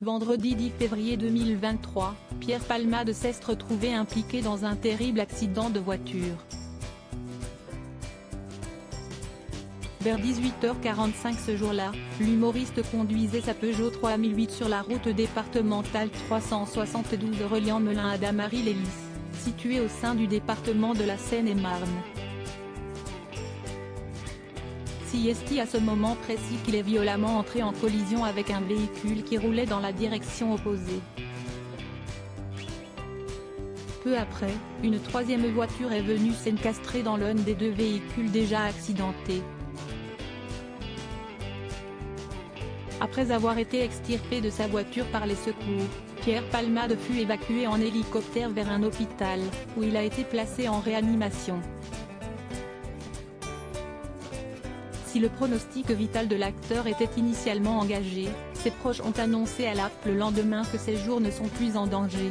Vendredi 10 février 2023, Pierre Palmade s'est retrouvé impliqué dans un terrible accident de voiture. Vers 18h45 ce jour-là, l'humoriste conduisait sa Peugeot 3008 sur la route départementale 372 reliant Melun à Damary-les-Lys, située au sein du département de la Seine-et-Marne. C'est à ce moment précis qu'il est violemment entré en collision avec un véhicule qui roulait dans la direction opposée. Peu après, une troisième voiture est venue s'encastrer dans l'un des deux véhicules déjà accidentés. Après avoir été extirpé de sa voiture par les secours, Pierre Palmade fut évacué en hélicoptère vers un hôpital, où il a été placé en réanimation. Si le pronostic vital de l'acteur était initialement engagé, ses proches ont annoncé à l'AFP le lendemain que ses jours ne sont plus en danger.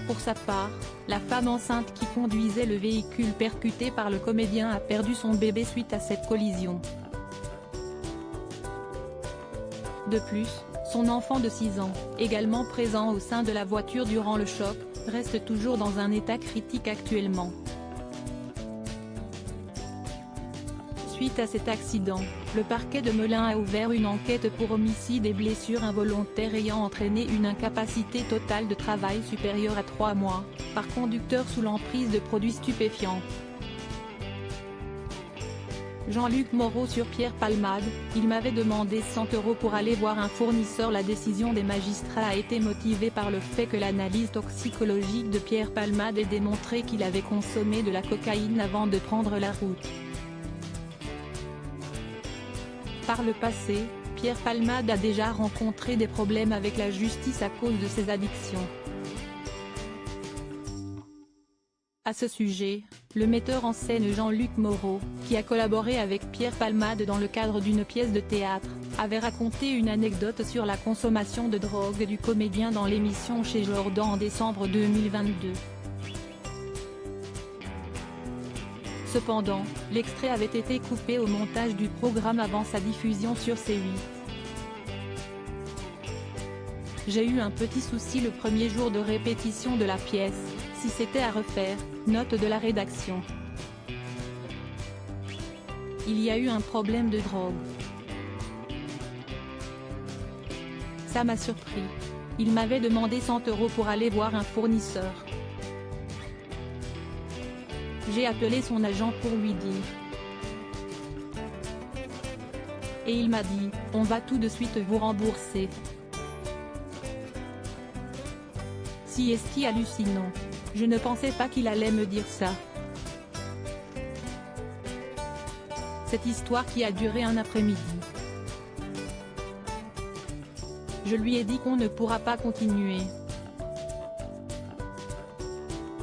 Pour sa part, la femme enceinte qui conduisait le véhicule percuté par le comédien a perdu son bébé suite à cette collision. De plus, son enfant de 6 ans, également présent au sein de la voiture durant le choc, reste toujours dans un état critique actuellement. Suite à cet accident, le parquet de Melun a ouvert une enquête pour homicide et blessures involontaires ayant entraîné une incapacité totale de travail supérieure à 3 mois, par conducteur sous l'emprise de produits stupéfiants. Jean-Luc Moreau sur Pierre Palmade: il m'avait demandé 100 € pour aller voir un fournisseur. La décision des magistrats a été motivée par le fait que l'analyse toxicologique de Pierre Palmade ait démontré qu'il avait consommé de la cocaïne avant de prendre la route. Par le passé, Pierre Palmade a déjà rencontré des problèmes avec la justice à cause de ses addictions. À ce sujet, le metteur en scène Jean-Luc Moreau, qui a collaboré avec Pierre Palmade dans le cadre d'une pièce de théâtre, avait raconté une anecdote sur la consommation de drogue du comédien dans l'émission Chez Jordan en décembre 2022. Cependant, l'extrait avait été coupé au montage du programme avant sa diffusion sur C8. J'ai eu un petit souci le premier jour de répétition de la pièce, si c'était à refaire, note de la rédaction. Il y a eu un problème de drogue. Ça m'a surpris. Il m'avait demandé 100 € pour aller voir un fournisseur. J'ai appelé son agent pour lui dire. Et il m'a dit, on va tout de suite vous rembourser. C'est hallucinant. Je ne pensais pas qu'il allait me dire ça. Cette histoire qui a duré un après-midi. Je lui ai dit qu'on ne pourra pas continuer.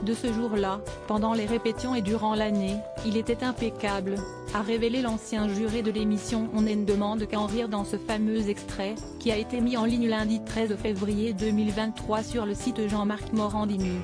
De ce jour-là, pendant les répétitions et durant l'année, il était impeccable, a révélé l'ancien juré de l'émission On ne demande qu'à en rire dans ce fameux extrait, qui a été mis en ligne lundi 13 février 2023 sur le site Jean-Marc Morandini.